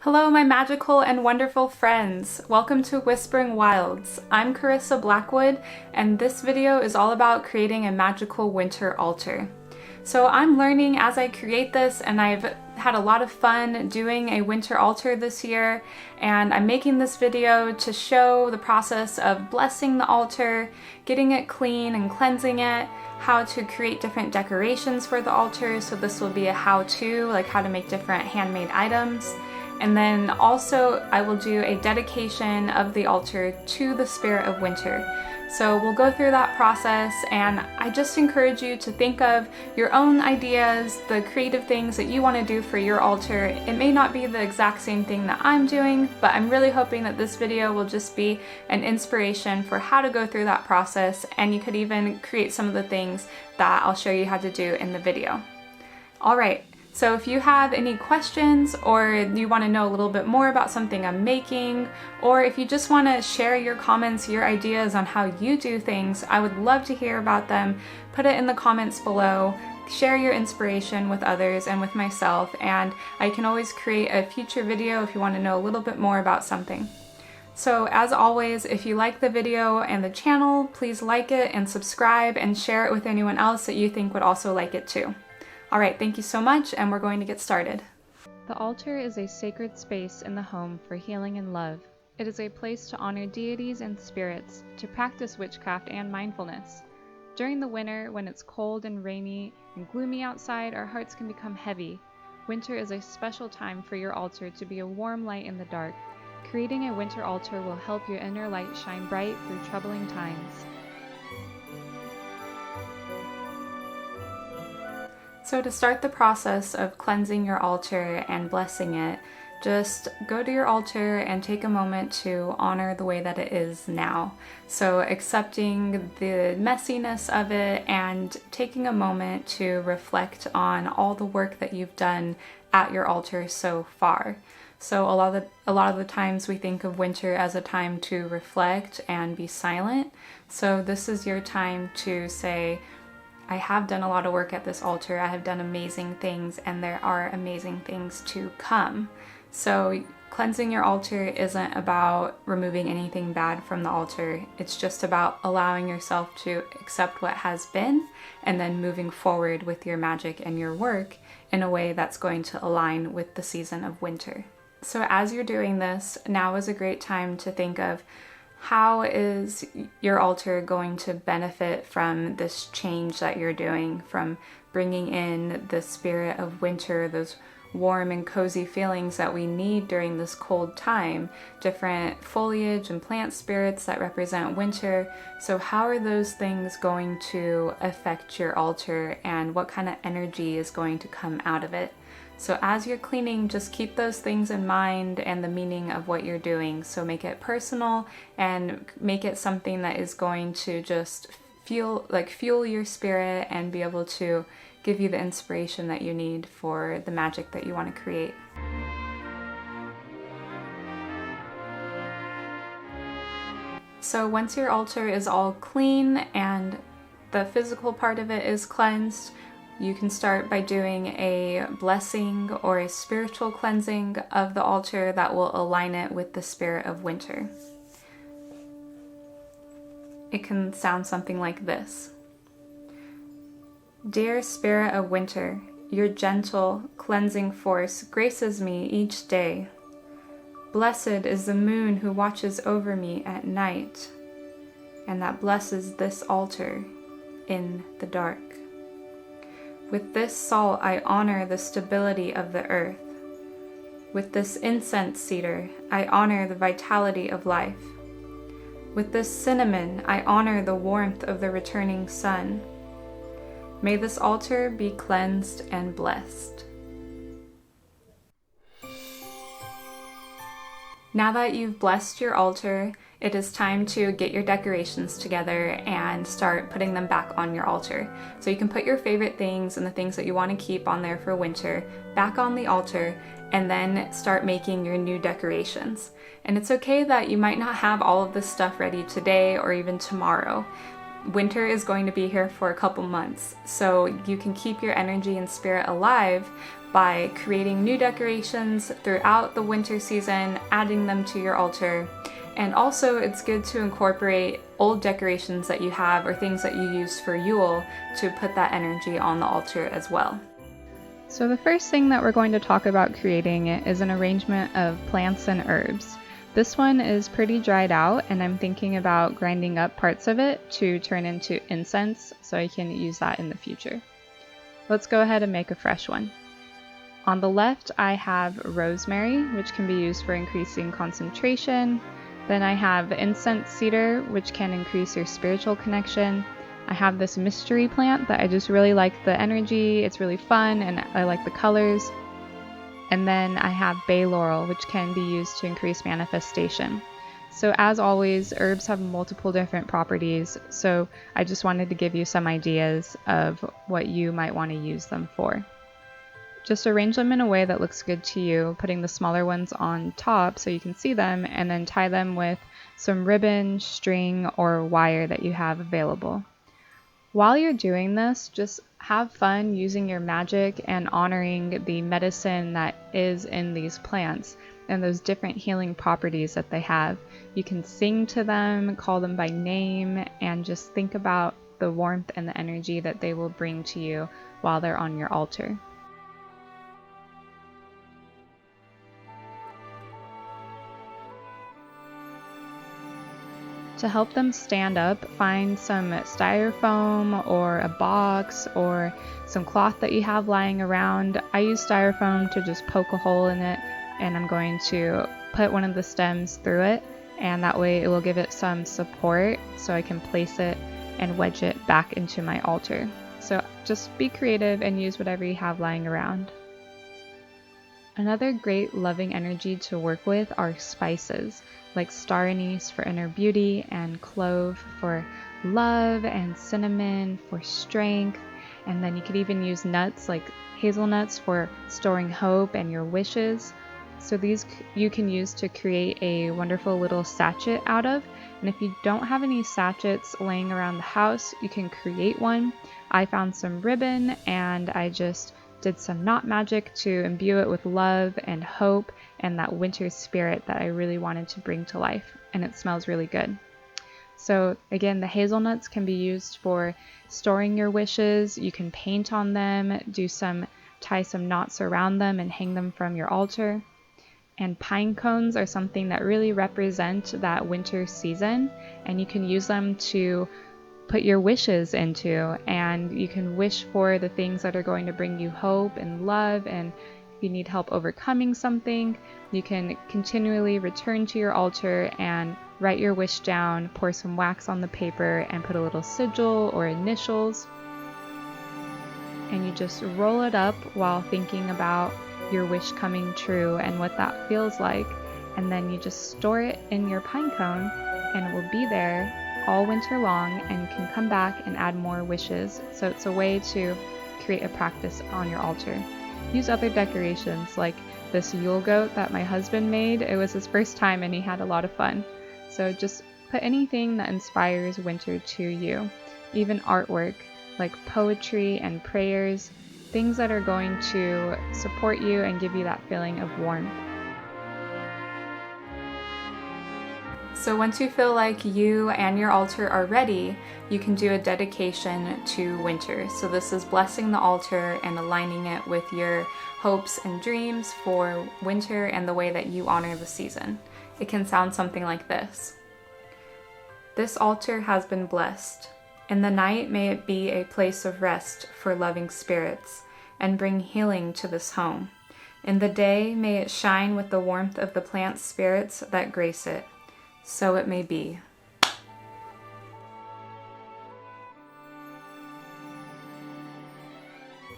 Hello, my magical and wonderful friends. Welcome to Whispering Wilds. I'm Carissa Blackwood, and this video is all about creating a magical winter altar. So I'm learning as I create this, and I've had a lot of fun doing a winter altar this year, and I'm making this video to show the process of blessing the altar, getting it clean and cleansing it, how to create different decorations for the altar. So this will be a how-to, like how to make different handmade items. And then also I will do a dedication of the altar to the spirit of winter. So we'll go through that process, and I just encourage you to think of your own ideas, the creative things that you want to do for your altar. It may not be the exact same thing that I'm doing, but I'm really hoping that this video will just be an inspiration for how to go through that process, and you could even create some of the things that I'll show you how to do in the video. All right. So if you have any questions, or you want to know a little bit more about something I'm making, or if you just want to share your comments, your ideas on how you do things, I would love to hear about them. Put it in the comments below. Share your inspiration with others and with myself, and I can always create a future video if you want to know a little bit more about something. So as always, if you like the video and the channel, please like it and subscribe and share it with anyone else that you think would also like it too. Alright, thank you so much, and we're going to get started. The altar is a sacred space in the home for healing and love. It is a place to honor deities and spirits, to practice witchcraft and mindfulness. During the winter, when it's cold and rainy and gloomy outside, our hearts can become heavy. Winter is a special time for your altar to be a warm light in the dark. Creating a winter altar will help your inner light shine bright through troubling times. So to start the process of cleansing your altar and blessing it, just go to your altar and take a moment to honor the way that it is now. So accepting the messiness of it and taking a moment to reflect on all the work that you've done at your altar so far. So a lot of the times we think of winter as a time to reflect and be silent. So this is your time to say, I have done a lot of work at this altar, I have done amazing things, and there are amazing things to come. So cleansing your altar isn't about removing anything bad from the altar, it's just about allowing yourself to accept what has been and then moving forward with your magic and your work in a way that's going to align with the season of winter. So as you're doing this, now is a great time to think of how is your altar going to benefit from this change that you're doing, from bringing in the spirit of winter, those warm and cozy feelings that we need during this cold time, different foliage and plant spirits that represent winter. So how are those things going to affect your altar, and what kind of energy is going to come out of it? So as you're cleaning, just keep those things in mind and the meaning of what you're doing. So make it personal and make it something that is going to just fuel your spirit and be able to give you the inspiration that you need for the magic that you want to create. So once your altar is all clean and the physical part of it is cleansed, you can start by doing a blessing or a spiritual cleansing of the altar that will align it with the spirit of winter. It can sound something like this. Dear spirit of winter, your gentle, cleansing force graces me each day. Blessed is the moon who watches over me at night, and that blesses this altar in the dark. With this salt I honor the stability of the earth. With this incense cedar I honor the vitality of life. With this cinnamon I honor the warmth of the returning sun. May this altar be cleansed and blessed. Now that you've blessed your altar, it is time to get your decorations together and start putting them back on your altar. So you can put your favorite things and the things that you want to keep on there for winter back on the altar, and then start making your new decorations. And it's okay that you might not have all of this stuff ready today or even tomorrow. Winter is going to be here for a couple months, so you can keep your energy and spirit alive by creating new decorations throughout the winter season, adding them to your altar. And also it's good to incorporate old decorations that you have or things that you use for Yule to put that energy on the altar as well. So the first thing that we're going to talk about creating is an arrangement of plants and herbs. This one is pretty dried out, and I'm thinking about grinding up parts of it to turn into incense so I can use that in the future. Let's go ahead and make a fresh one. On the left, I have rosemary, which can be used for increasing concentration. Then I have incense cedar, which can increase your spiritual connection. I have this mystery plant that I just really like the energy, it's really fun, and I like the colors. And then I have bay laurel, which can be used to increase manifestation. So as always, herbs have multiple different properties, so I just wanted to give you some ideas of what you might want to use them for. Just arrange them in a way that looks good to you, putting the smaller ones on top so you can see them, and then tie them with some ribbon, string, or wire that you have available. While you're doing this, just have fun using your magic and honoring the medicine that is in these plants and those different healing properties that they have. You can sing to them, call them by name, and just think about the warmth and the energy that they will bring to you while they're on your altar. To help them stand up, find some styrofoam or a box or some cloth that you have lying around. I use styrofoam to just poke a hole in it, and I'm going to put one of the stems through it, and that way it will give it some support so I can place it and wedge it back into my altar. So just be creative and use whatever you have lying around. Another great loving energy to work with are spices, like star anise for inner beauty, and clove for love, and cinnamon for strength. And then you could even use nuts like hazelnuts for storing hope and your wishes. So these you can use to create a wonderful little sachet out of. And if you don't have any sachets laying around the house, you can create one. I found some ribbon and I just did some knot magic to imbue it with love and hope and that winter spirit that I really wanted to bring to life, and it smells really good. So again, the hazelnuts can be used for storing your wishes. You can paint on them, tie some knots around them and hang them from your altar. And pine cones are something that really represent that winter season, and you can use them to put your wishes into, and you can wish for the things that are going to bring you hope and love. And if you need help overcoming something, you can continually return to your altar and write your wish down, pour some wax on the paper, and put a little sigil or initials. And you just roll it up while thinking about your wish coming true and what that feels like. And then you just store it in your pine cone, and it will be there all winter long, and you can come back and add more wishes. So it's a way to create a practice on your altar. Use other decorations like this Yule goat that my husband made. It was his first time and he had a lot of fun. So just put anything that inspires winter to you. Even artwork like poetry and prayers, things that are going to support you and give you that feeling of warmth. So once you feel like you and your altar are ready, you can do a dedication to winter. So this is blessing the altar and aligning it with your hopes and dreams for winter and the way that you honor the season. It can sound something like this. This altar has been blessed. In the night may it be a place of rest for loving spirits and bring healing to this home. In the day may it shine with the warmth of the plant spirits that grace it. So it may be.